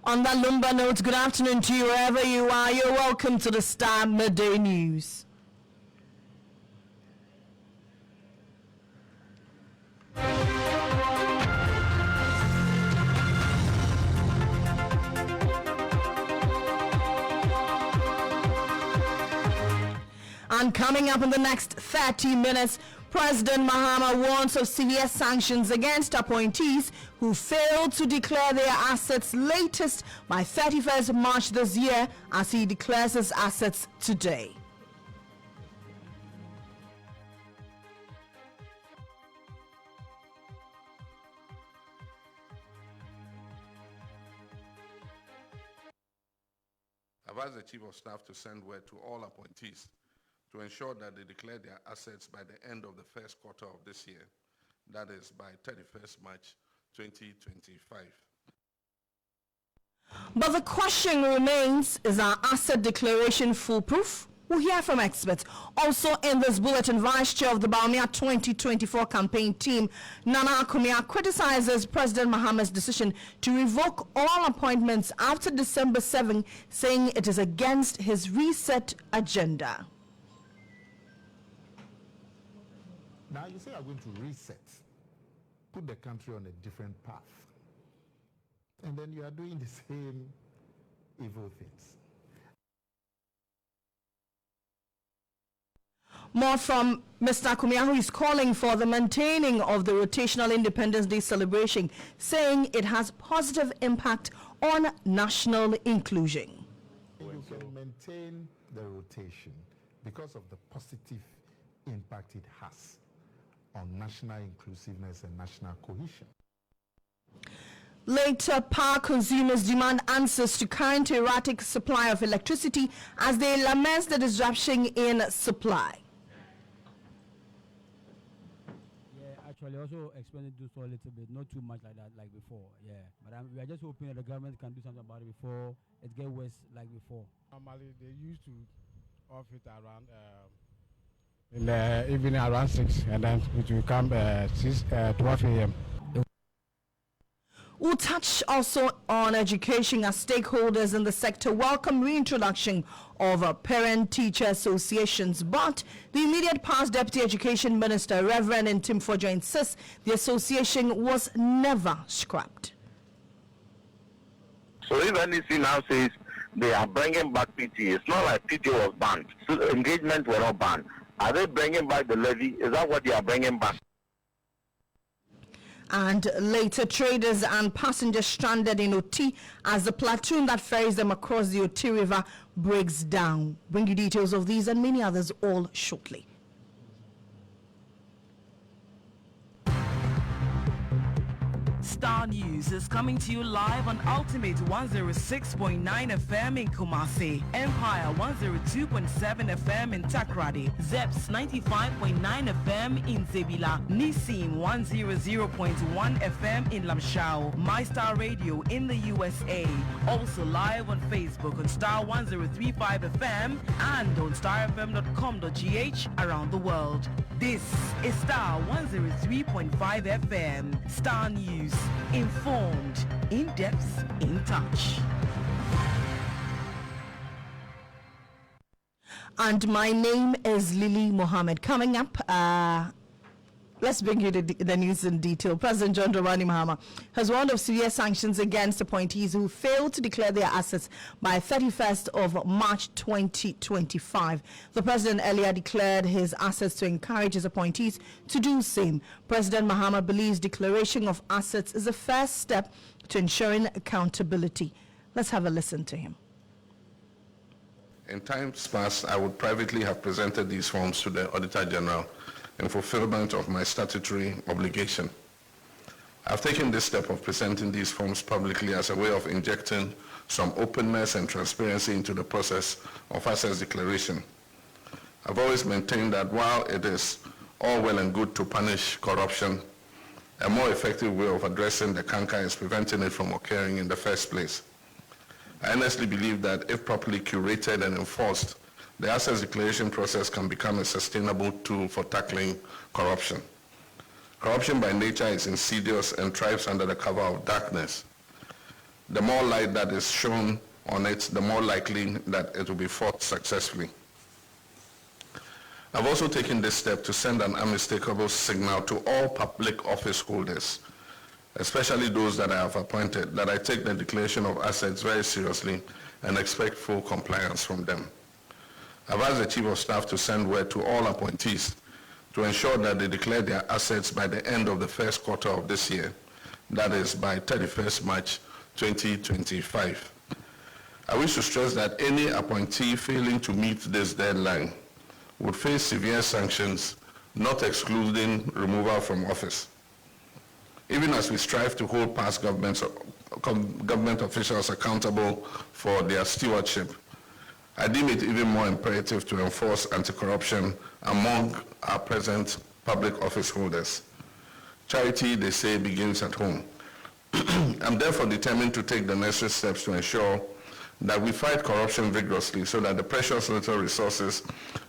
On that lumber note, good afternoon to you wherever you are. You're welcome to the Star Midday News. And coming up in the next 30 minutes, President Mohammed warns of severe sanctions against appointees who failed to declare their assets latest by 31st March this year, as he declares his assets today. I've asked the Chief of Staff to send word to all appointees to ensure that they declare their assets by the end of the first quarter of this year, that is by 31st March 2025. But the question remains, is our asset declaration foolproof? We'll hear from experts. Also in this bulletin, Vice Chair of the Baumia 2024 campaign team, Nana Akumia, criticizes President Mohammed's decision to revoke all appointments after December 7, saying it is against his reset agenda. Now you say you're going to reset, put the country on a different path, and then you are doing the same evil things. More from Mr. Akumia, who is calling for the maintaining of the rotational Independence Day celebration, saying it has positive impact on national inclusion. You can maintain the rotation because of the positive impact it has on national inclusiveness and national cohesion. Later, power consumers demand answers to current erratic supply of electricity as they lament the disruption in supply. Yeah, actually, also explain this a little bit, not too much like that, like before. Yeah, but we are just hoping that the government can do something about it before it gets worse like before. Normally, they used to off it around in the evening around 6, and then it will come 12 a.m. We'll touch also on education as stakeholders in the sector welcome reintroduction of parent-teacher associations. But the immediate past Deputy Education Minister, Reverend Ntimfojo, insists the association was never scrapped. So if NEC now says they are bringing back PTA, it's not like PTA was banned. So engagement were not banned. Are they bringing back the levy? Is that what they are bringing back? And later, traders and passengers stranded in Oti as the platoon that ferries them across the Oti River breaks down. Bring you details of these and many others all shortly. Star News is coming to you live on Ultimate 106.9 FM in Kumasi, Empire 102.7 FM in Takrady, Zeps 95.9 FM in Zebila, Nissim 100.1 FM in Lamshao, My Star Radio in the USA. Also live on Facebook on Star 103.5 FM and on starfm.com.gh around the world. This is Star 103.5 FM. Star News. Informed, in depth, in touch. And my name is Lily Mohammed. Coming up, let's bring you the news in detail. President John Dramani Mahama has warned of severe sanctions against appointees who failed to declare their assets by 31st of March 2025. The president earlier declared his assets to encourage his appointees to do the same. President Mahama believes declaration of assets is a first step to ensuring accountability. Let's have a listen to him. In times past, I would privately have presented these forms to the Auditor General in fulfillment of my statutory obligation. I've taken this step of presenting these forms publicly as a way of injecting some openness and transparency into the process of assets declaration. I've always maintained that while it is all well and good to punish corruption, a more effective way of addressing the canker is preventing it from occurring in the first place. I honestly believe that if properly curated and enforced, the assets declaration process can become a sustainable tool for tackling corruption. Corruption by nature is insidious and thrives under the cover of darkness. the more light that is shown on it, the more likely that it will be fought successfully. I've also taken this step to send an unmistakable signal to all public office holders, especially those that I have appointed, that I take the declaration of assets very seriously and expect full compliance from them. I've asked the Chief of Staff to send word to all appointees to ensure that they declare their assets by the end of the first quarter of this year, that is by 31st March 2025. I wish to stress that any appointee failing to meet this deadline would face severe sanctions, not excluding removal from office. Even as we strive to hold past government officials accountable for their stewardship, I deem it even more imperative to enforce anti-corruption among our present public office holders. Charity, they say, begins at home. I'm therefore determined to take the necessary steps to ensure that we fight corruption vigorously so that the precious little resources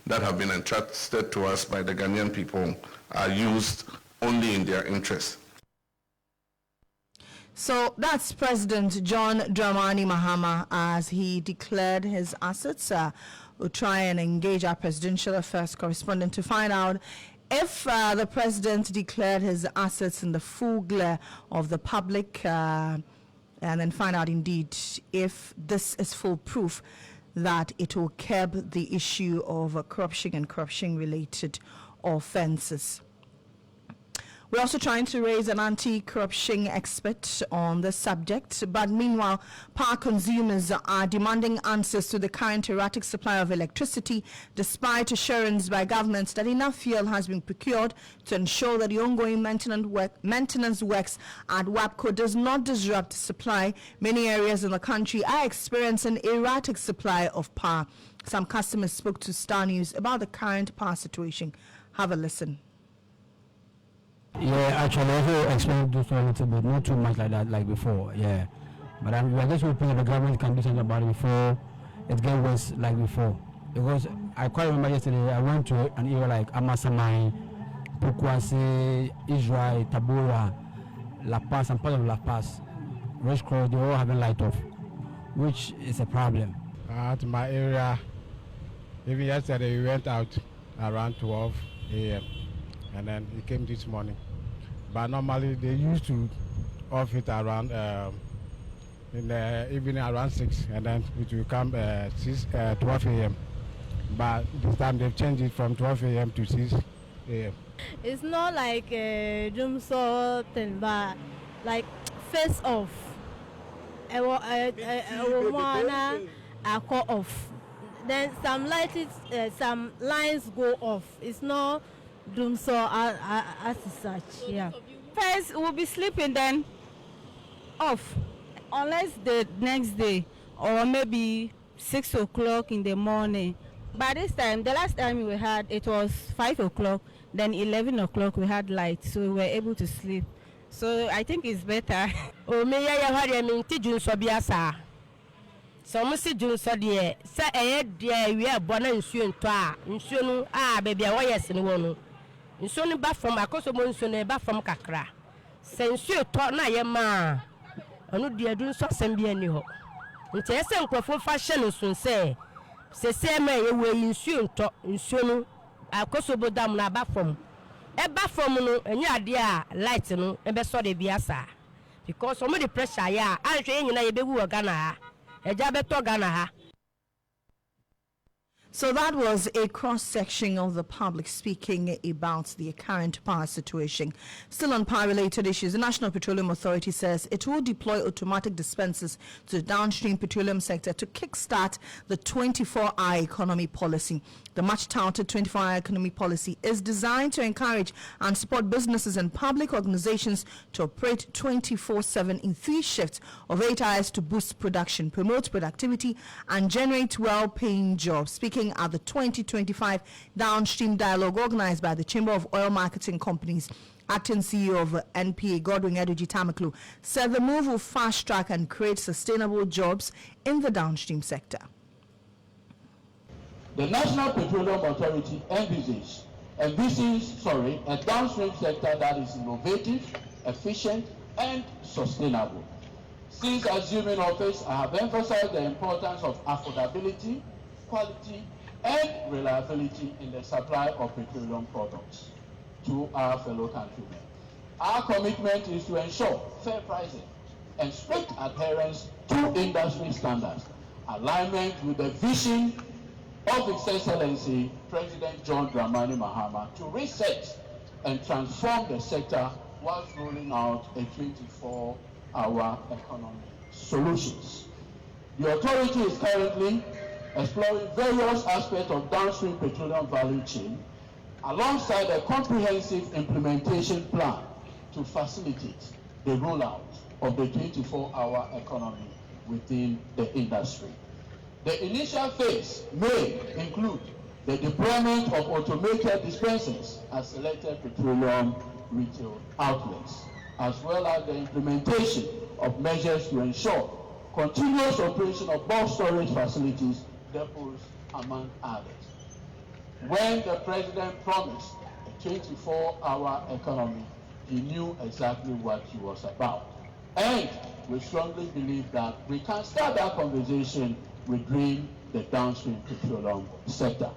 that have been entrusted to us by the Ghanaian people are used only in their interest. So that's President John Dramani Mahama as he declared his assets. We'll try and engage our presidential affairs correspondent to find out if the president declared his assets in the full glare of the public, and then find out indeed if this is full proof that it will curb the issue of corruption and corruption-related offenses. We're also trying to raise an anti-corruption expert on the subject, but meanwhile, power consumers are demanding answers to the current erratic supply of electricity, despite assurance by governments that enough fuel has been procured to ensure that the ongoing maintenance works at WAPCO does not disrupt supply. Many areas in the country are experiencing erratic supply of power. Some customers spoke to Starr News about the current power situation. Have a listen. Yeah, actually, also explain this a little bit, not too much like that, like before, yeah. But we are just hoping that the government can do something about it before it gets worse like before. Because I quite remember yesterday, I went to an area like Amasamai, Pukwase, Israel, Tabora, La Paz, and part of La Paz, Red Cross, they all having light off, which is a problem. At my area, even yesterday we went out around 12 a.m. and then it came this morning. But normally they used to off it around in the evening around 6, and then it will come 12 a.m. But this time they've changed it from 12 a.m. to 6 a.m. It's not like doom sort thing, but like face off. I call off. Then some some lines go off. It's not doom so as such. Yeah. First we'll be sleeping, then off, unless the next day or maybe 6 o'clock in the morning. By this time, the last time we had, it was 5 o'clock, then 11 o'clock we had light, so we were able to sleep. So I think it's better. Oh, me ya hare me nti junso biasa. So mo si junso de se eye de wi abo na nsuo nto a nsuo no baby a wo yes ne wo no. Nsuo no ba from akoso mo nsuo no ba from kakra. Se nsuo to na ye ma onu de dunso asem bi ani ho. Nti ese nkrofo fa hye no sunse. Se ma ye we nsuo nto nsuo no akoso bodam na ba from. Eba from no enya ade a light no ebe so de biasa. Because some of the pressure ya anhwe nyina ye bewu Ghana ha. Eja beto Ghana ha. So that was a cross-section of the public speaking about the current power situation. Still on power-related issues, the National Petroleum Authority says it will deploy automatic dispensers to the downstream petroleum sector to kickstart the 24-hour economy policy. The much-touted 24-hour economy policy is designed to encourage and support businesses and public organizations to operate 24/7 in 3 shifts of 8 hours to boost production, promote productivity, and generate well-paying jobs. Speaking at the 2025 Downstream Dialogue organized by the Chamber of Oil Marketing Companies, Acting CEO of NPA, Godwin Eduji Tamaklu, said the move will fast-track and create sustainable jobs in the downstream sector. The National Petroleum Authority envisages a downstream sector that is innovative, efficient, and sustainable. Since assuming office, I have emphasized the importance of affordability, quality, and reliability in the supply of petroleum products to our fellow countrymen. Our commitment is to ensure fair pricing and strict adherence to industry standards, alignment with the vision of His Excellency President John Dramani Mahama to reset and transform the sector whilst rolling out a 24-hour economy solutions. The authority is currently exploring various aspects of downstream petroleum value chain alongside a comprehensive implementation plan to facilitate the rollout of the 24-hour economy within the industry. The initial phase may include the deployment of automated dispensers at selected petroleum retail outlets, as well as the implementation of measures to ensure continuous operation of bulk storage facilities, depots, among others. When the President promised a 24-hour economy, he knew exactly what he was about. And we strongly believe that we can start that conversation within the downstream petroleum sector.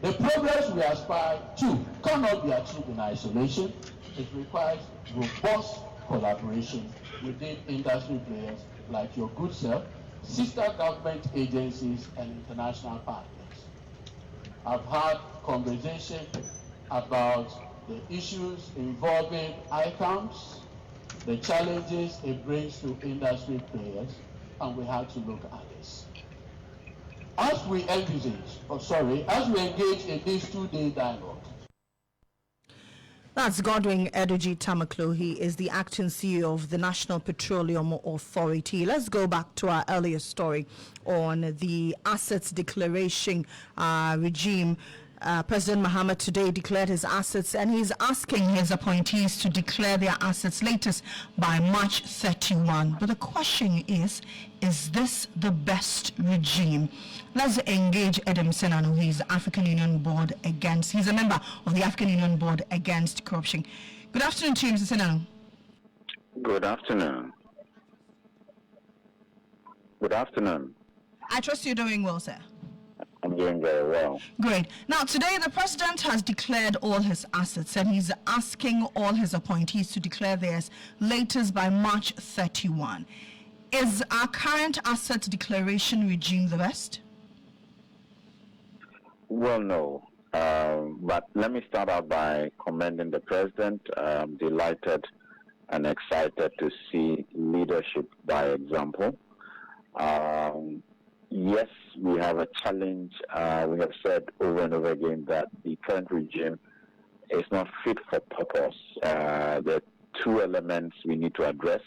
The progress we aspire to cannot be achieved in isolation. It requires robust collaboration within industry players like your good self, sister government agencies, and international partners. I've had conversation about the issues involving ICAMS, the challenges it brings to industry players, and we have to look at this. As we engage in this two-day dialogue. That's Godwin Eduji Tamaklo. He is the acting CEO of the National Petroleum Authority. Let's go back to our earlier story on the assets declaration regime. President Mohammed today declared his assets, and he's asking his appointees to declare their assets latest by March 31. But the question is this the best regime? Let's engage Adam Senanu. He's African Union Board Against. He's a member of the African Union Board Against Corruption. Good afternoon to you, Mr. Senanu. Good afternoon. Good afternoon. I trust you're doing well, sir. I'm doing very well. Great. Now, today the president has declared all his assets, and he's asking all his appointees to declare theirs latest by March 31. Is our current assets declaration regime the best? Well, no. But let me start out by commending the president. I'm delighted and excited to see leadership by example. Yes, we have a challenge. We have said over and over again that the current regime is not fit for purpose. There are two elements we need to address: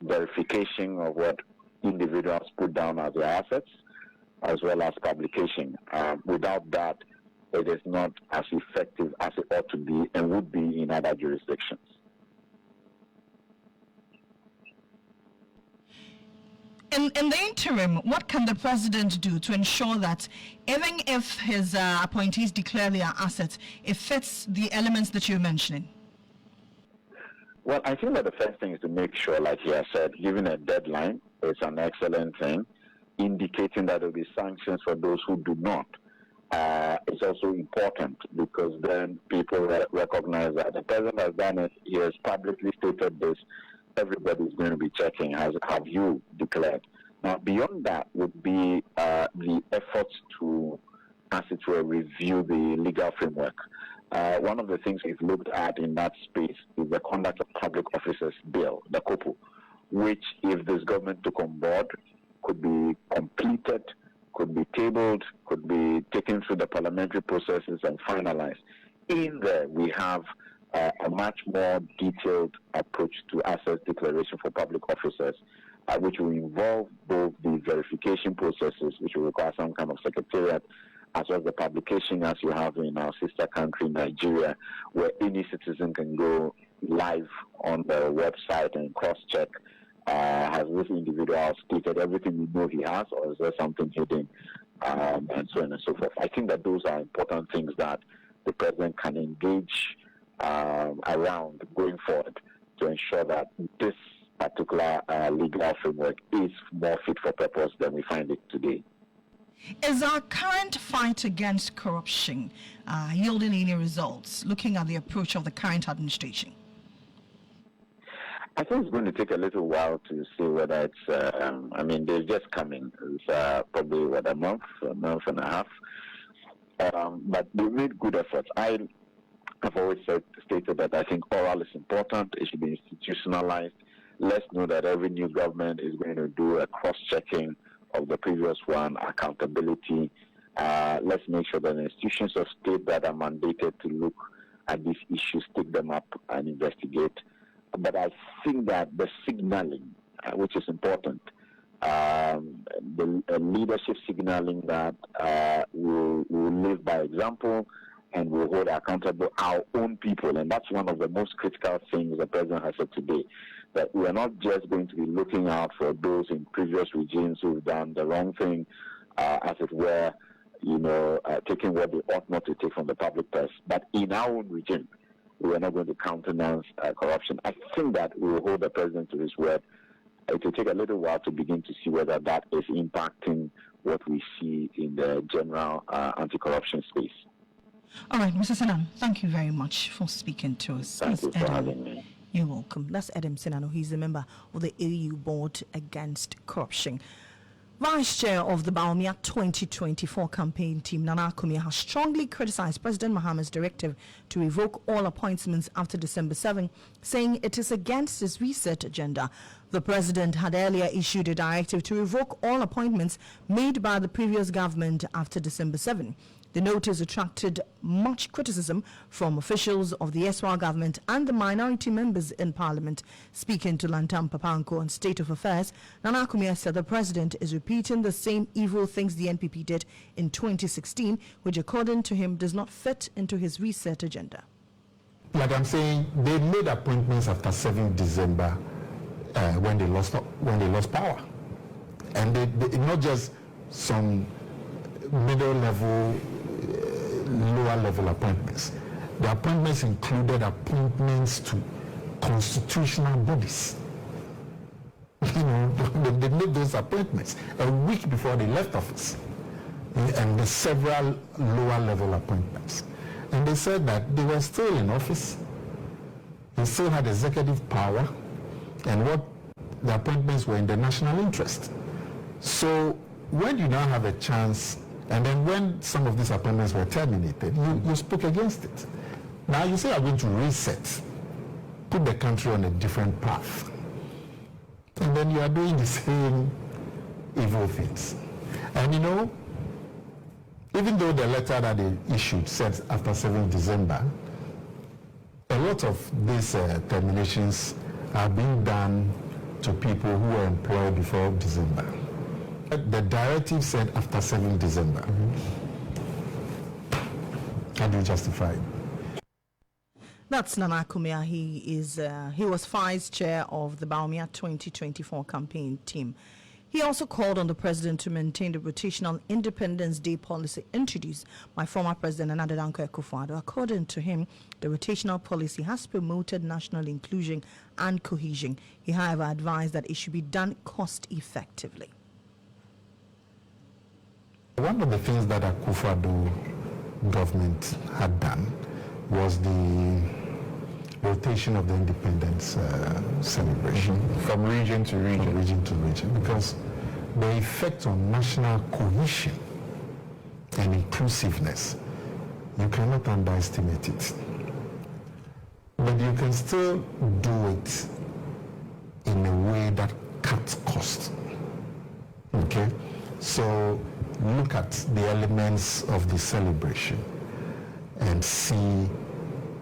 verification of what individuals put down as their assets, as well as publication. Without that, it is not as effective as it ought to be and would be in other jurisdictions. In the interim, what can the president do to ensure that even if his appointees declare their assets, it fits the elements that you're mentioning? Well, I think that the first thing is to make sure, like he has said, giving a deadline is an excellent thing. Indicating that there will be sanctions for those who do not. It's also important because then people recognize that the president has done it. He has publicly stated this. Everybody's going to be checking. Have you declared? Now, beyond that would be the efforts to, as it were, review the legal framework. One of the things we've looked at in that space is the Conduct of Public Officers Bill, the COPU, which, if this government took on board, could be completed, could be tabled, could be taken through the parliamentary processes and finalized. In there, we have a much more detailed approach to assets declaration for public officers, which will involve both the verification processes, which will require some kind of secretariat, as well as the publication, as you have in our sister country, Nigeria, where any citizen can go live on the website and cross-check, has this individual stated everything we know he has, or is there something hidden, and so on and so forth. I think that those are important things that the president can engage around going forward to ensure that this particular legal framework is more fit for purpose than we find it today. Is our current fight against corruption yielding any results, looking at the approach of the current administration? I think it's going to take a little while to see whether it's, they're just coming. It's probably, a month and a half. But they made good efforts. I've always stated that I think oral is important. It should be institutionalized. Let's know that every new government is going to do a cross-checking of the previous one, accountability. Let's make sure that the institutions of state that are mandated to look at these issues, take them up and investigate. But I think that the signaling, which is important, the leadership signaling that we'll live by example and we'll hold accountable our own people. And that's one of the most critical things the president has said today, that we are not just going to be looking out for those in previous regimes who've done the wrong thing, as it were, taking what they ought not to take from the public purse, but in our own regime. We are not going to countenance corruption. I think that we will hold the president to his word. It will take a little while to begin to see whether that is impacting what we see in the general anti-corruption space. All right, Mr. Sinano, thank you very much for speaking to us. Thank you for having me. You're welcome. That's Adam Sinano. He's a member of the AU Board Against Corruption. Vice Chair of the Baumia 2024 campaign team, Nana Akumia, has strongly criticized President Mohammed's directive to revoke all appointments after December 7, saying it is against his reset agenda. The president had earlier issued a directive to revoke all appointments made by the previous government after December 7. The notice attracted much criticism from officials of the SWR government and the minority members in parliament. Speaking to Lantam Papanko on State of Affairs, Nana Akumia said the president is repeating the same evil things the NPP did in 2016, which according to him does not fit into his reset agenda. Like I'm saying, they made appointments after 7 December when they lost power. And they not just some middle level, lower level appointments. The appointments included appointments to constitutional bodies. They made those appointments a week before they left office, and the several lower level appointments. And they said that they were still in office, they still had executive power, and what the appointments were in the national interest. So when you now have a chance, and then when some of these appointments were terminated, you spoke against it. Now you say you're going to reset, put the country on a different path. And then you are doing the same evil things. And even though the letter that they issued said after 7 December, a lot of these terminations are being done to people who were employed before December. The directive said after 7 December. How do you justify it? That's Nana Akumia. He was vice chair of the Baumia 2024 campaign team. He also called on the president to maintain the rotational Independence Day policy introduced by former President Nana Danko Akufo-Addo. According to him, the rotational policy has promoted national inclusion and cohesion. He, however, advised that it should be done cost-effectively. One of the things that Akufo-Addo government had done was the rotation of the independence celebration from region to region, because the effect on national cohesion and inclusiveness, you cannot underestimate it. But you can still do it in a way that cuts costs. Okay? So look at the elements of the celebration and see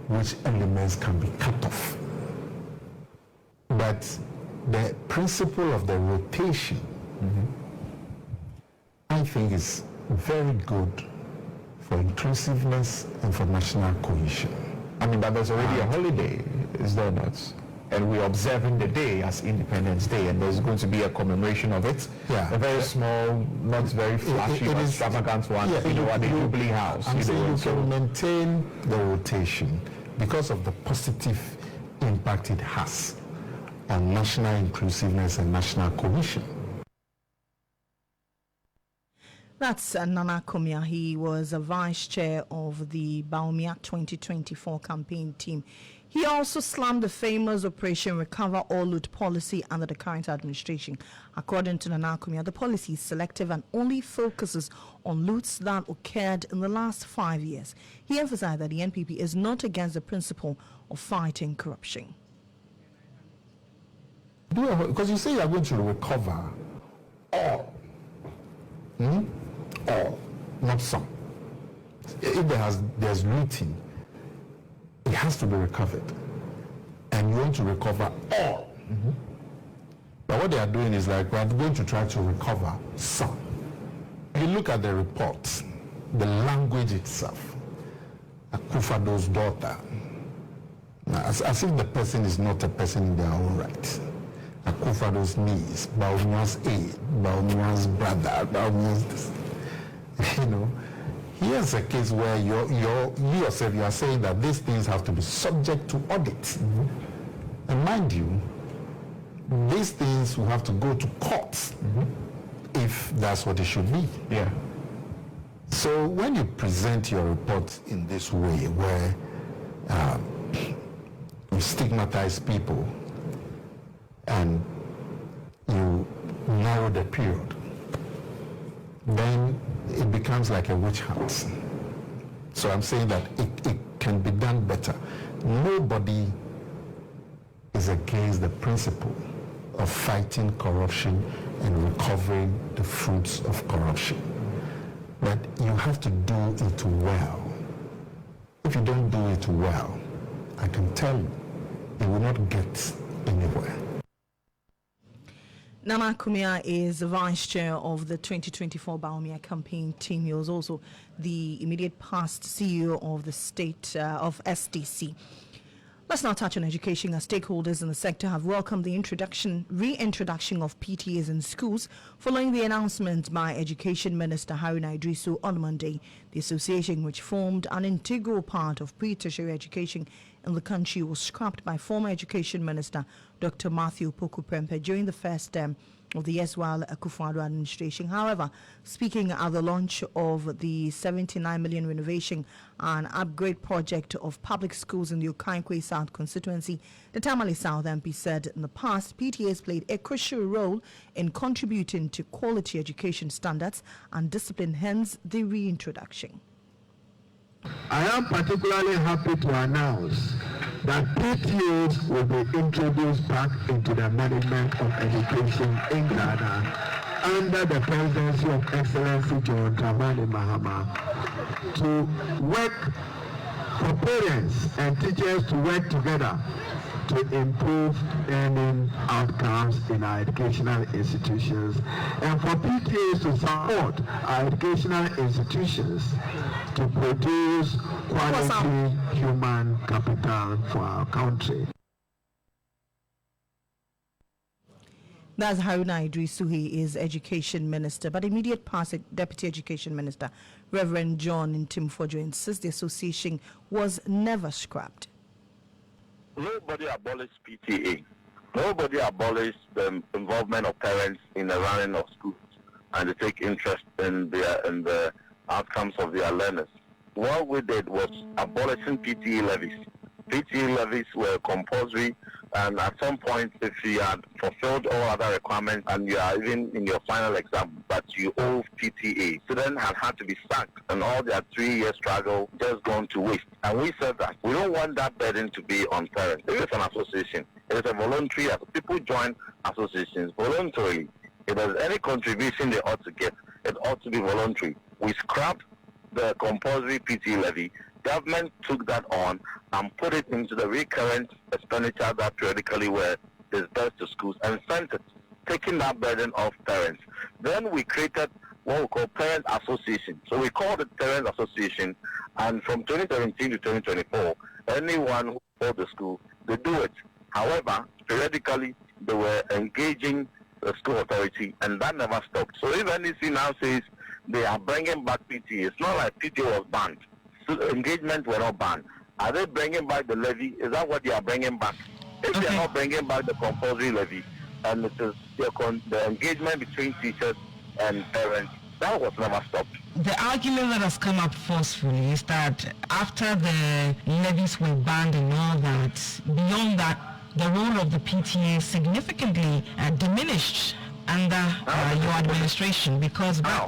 which elements can be cut off. But the principle of the rotation, I think, is very good for inclusiveness and for national cohesion. But there's already a holiday, is there not? And we're observing the day as Independence Day, and there's going to be a commemoration of it. Yeah. A very small, not very flashy, but extravagant one, at the Jubilee House. I'm saying you can maintain the rotation because of the positive impact it has on national inclusiveness and national cohesion. That's Nana Kumia. He was a vice chair of the Baumia 2024 campaign team. He also slammed the famous Operation Recover or Loot policy under the current administration. According to Nana Kumia, the policy is selective and only focuses on loots that occurred in the last 5 years. He emphasized that the NPP is not against the principle of fighting corruption. Because you say you are going to recover all. All, not some. If there's looting, it has to be recovered. And you want to recover all. But what they are doing is like, we are going to try to recover some. You look at the reports, the language itself, Akufo-Addo's daughter, as if the person is not a person in their own right. Akufo-Addo's niece, Baumia's aide, Baumia's brother, Baumia's this. You know, here's a case where you yourself, you are saying that these things have to be subject to audit. And mind you, these things will have to go to courts if that's what it should be. Yeah. So when you present your report in this way, where you stigmatize people and you narrow the period, then it becomes like a witch hunt. So I'm saying that it can be done better. Nobody is against the principle of fighting corruption and recovering the fruits of corruption. But you have to do it well. If you don't do it well, I can tell you, you will not get anywhere. Nana Kumia is the vice chair of the 2024 Baumia campaign team. He was also the immediate past CEO of the state of SDC. Let's now touch on education, as stakeholders in the sector have welcomed the reintroduction of PTAs in schools following the announcement by Education Minister Haruna Idrisu on Monday. The association, which formed an integral part of pre-tertiary education in the country, was scrapped by former Education Minister Dr. Matthew Poku-Prempeh during the first term of the Yeswal Akufo-Addo administration. However, speaking at the launch of the 79 million renovation and upgrade project of public schools in the Okankwe South constituency, the Tamale South MP said in the past, PTAs played a crucial role in contributing to quality education standards and discipline, hence the reintroduction. I am particularly happy to announce that PTAs will be introduced back into the management of education in Ghana under the presidency of Excellency John Dramani Mahama, to work for parents and teachers to work together to improve learning outcomes in our educational institutions, and for PTAs to support our educational institutions to produce quality human capital for our country. That's Haruna Idrisu. He is Education Minister, but immediate past Deputy Education Minister Reverend John Ntimfojo insists the association was never scrapped. Nobody abolished PTA. Nobody abolished the involvement of parents in the running of schools and to take interest in the outcomes of their learners. What we did was abolishing PTA levies. PTA levies were compulsory, and at some point, if you had fulfilled all other requirements and you are even in your final exam, but you owe PTA, students had to be sacked, and all their 3-year struggle just gone to waste. And we said that we don't want that burden to be on parents. It is an association. It is a voluntary. People join associations voluntarily. If there's any contribution they ought to get, it ought to be voluntary. We scrapped the compulsory PTA levy. Government took that on and put it into the recurrent expenditure that periodically were disbursed to schools and sent it, taking that burden off parents. Then we created what we call Parent Association. So we called it Parent Association, and from 2017 to 2024, anyone who called the school, they do it. However, periodically, they were engaging the school authority, and that never stopped. So if NEC now says they are bringing back PTA, it's not like PTA was banned. So engagement were not banned. Are they bringing back the levy? Is that what they are bringing back? If they're not bringing back the compulsory levy, and it is the engagement between teachers and parents, that was never stopped. The argument that has come up forcefully is that after the levies were banned and all that, beyond that, the role of the PTA significantly diminished under your administration, because back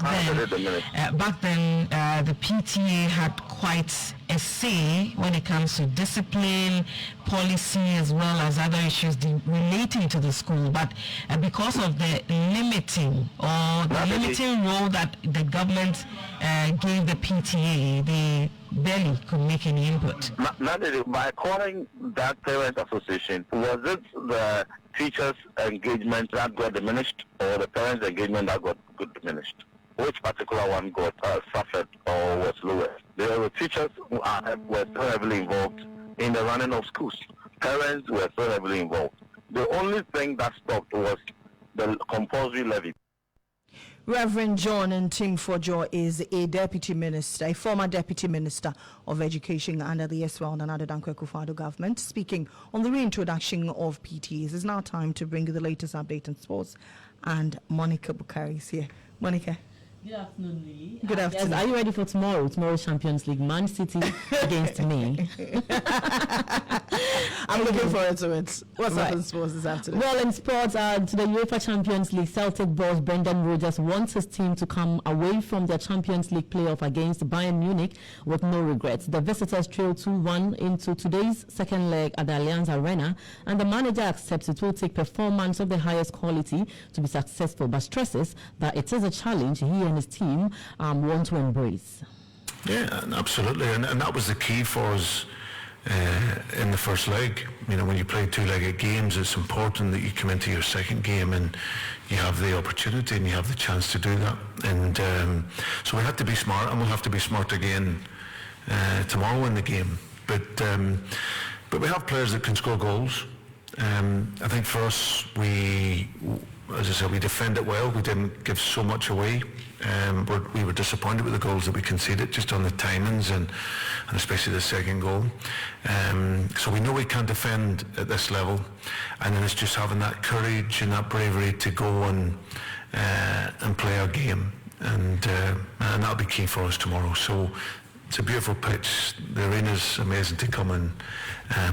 then the PTA had quite a say when it comes to discipline, policy, as well as other issues relating to the school. But because of the limiting role that the government gave the PTA, they barely could make any input. By calling that parent association, was it the teachers' engagement that got diminished, or the parents' engagement that got diminished? Which particular one got suffered or was lower? The teachers were so heavily involved in the running of schools. Parents were so heavily involved. The only thing that stopped was the compulsory levy. Reverend John Ntimfojo is a deputy minister, a former deputy minister of education under the Eswell and Nana Dankwa Akufo-Addo government, speaking on the reintroduction of PTAs. It's now time to bring you the latest update on sports, and Monica Bukari is here. Monica. Good afternoon, Lily. Good afternoon. Yes, are you ready for tomorrow? Tomorrow's Champions League, Man City against me. I'm looking forward to it. What's up in sports this afternoon? Well, in sports, to the UEFA Champions League, Celtic boss Brendan Rodgers wants his team to come away from their Champions League playoff against Bayern Munich with no regrets. The visitors trailed 2-1 into today's second leg at the Allianz Arena, and the manager accepts it will take performance of the highest quality to be successful, but stresses that it is a challenge he and his team want to embrace. Yeah, absolutely, and that was the key for us in the first leg. You know, when you play two-legged games, it's important that you come into your second game and you have the opportunity and you have the chance to do that. And so we had to be smart, and we'll have to be smart again tomorrow in the game. But we have players that can score goals. I think for us, as I said, we defended well. We didn't give so much away. But we were disappointed with the goals that we conceded, just on the timings and especially the second goal. So we know we can't defend at this level, and then it's just having that courage and that bravery to go and play our game, and that'll be key for us tomorrow. So it's a beautiful pitch. The arena's amazing to come and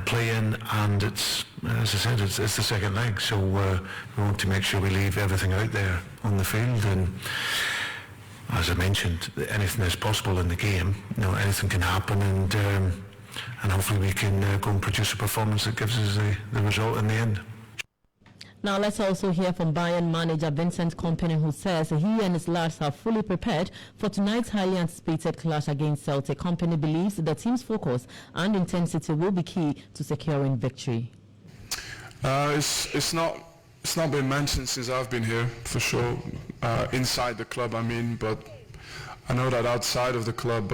play in, and it's, as I said, it's the second leg. So we want to make sure we leave everything out there on the field, and as I mentioned, anything is possible in the game. You know, anything can happen, and hopefully we can go and produce a performance that gives us the result in the end. Now let's also hear from Bayern manager Vincent Kompany, who says he and his lads are fully prepared for tonight's highly anticipated clash against Celtic. Kompany believes the team's focus and intensity will be key to securing victory. It's not been mentioned since I've been here, for sure, inside the club, I mean, but I know that outside of the club,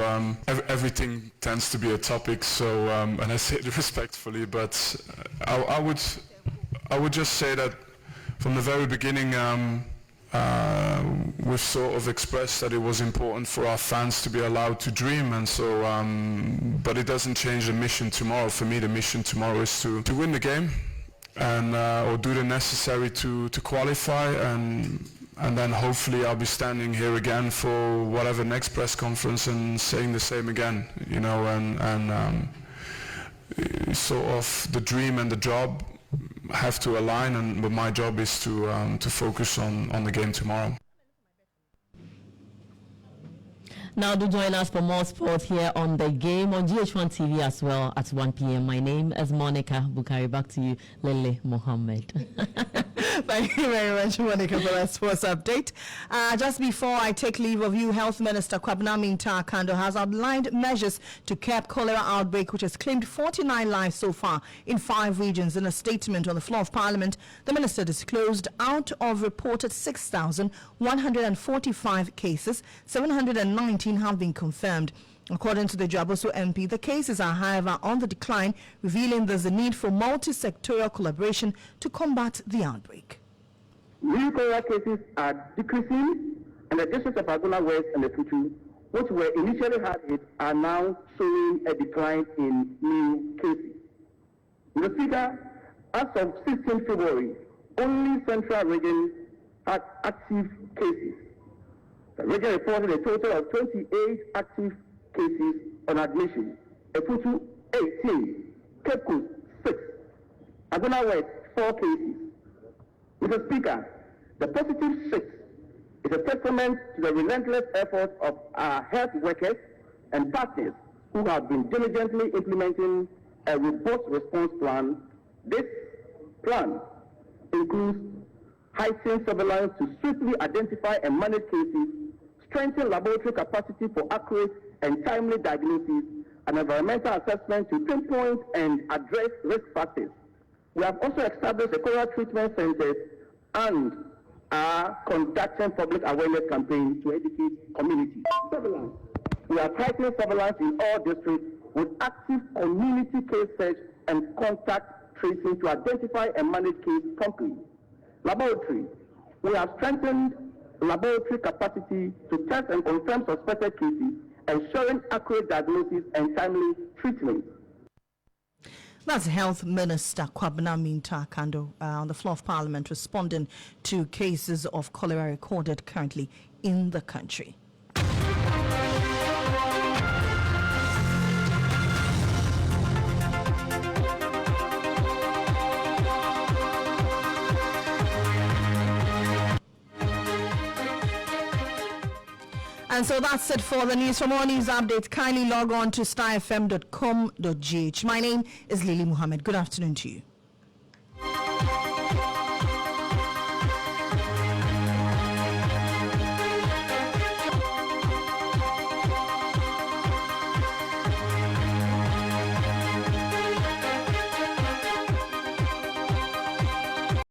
everything tends to be a topic, so, and I say it respectfully, but I would just say that from the very beginning, we've sort of expressed that it was important for our fans to be allowed to dream, and so, but it doesn't change the mission tomorrow. For me, the mission tomorrow is to win the game, and or do the necessary to qualify, and then hopefully I'll be standing here again for whatever next press conference and saying the same again, you know, and sort of the dream and the job have to align, but my job is to focus on the game tomorrow. Now do join us for more sports here on The Game on GH1 TV as well at 1 p.m. My name is Monica Bukari. Back to you, Lele Mohammed. Thank you very much, Monica, for that sports update. Just before I take leave of you, Health Minister Kwabena Minta Kando has outlined measures to curb cholera outbreak, which has claimed 49 lives so far in 5 regions. In a statement on the floor of Parliament, the minister disclosed out of reported 6,145 cases, 719 have been confirmed. According to the Jaboso MP, the cases are, however, on the decline, revealing there's a need for multi-sectorial collaboration to combat the outbreak. New cholera cases are decreasing, and the districts of Agola West and the Futu, which were initially hard hit, are now showing a decline in new cases. The figure As of 16 February, only Central Region had active cases. The region reported a total of 28 active cases on admission. Efutu 18, Cape Coast 6, Aguna West 4 cases. Mr. Speaker, the positive 6 is a testament to the relentless efforts of our health workers and partners who have been diligently implementing a robust response plan. This plan includes heightened surveillance to swiftly identify and manage cases, strengthen laboratory capacity for accurate and timely diagnosis, and environmental assessment to pinpoint and address risk factors. We have also established a cholera treatment centers and are conducting public awareness campaigns to educate communities. Surveillance. We are tightening surveillance in all districts with active community case search and contact tracing to identify and manage cases promptly. Laboratory. We have strengthened laboratory capacity to test and confirm suspected cases, ensuring accurate diagnosis and timely treatment. That's Health Minister Kwabena Minta Kando on the floor of Parliament responding to cases of cholera recorded currently in the country. And so that's it for the news. For more news updates, kindly log on to starfm.com.gh. My name is Lily Mohammed. Good afternoon to you.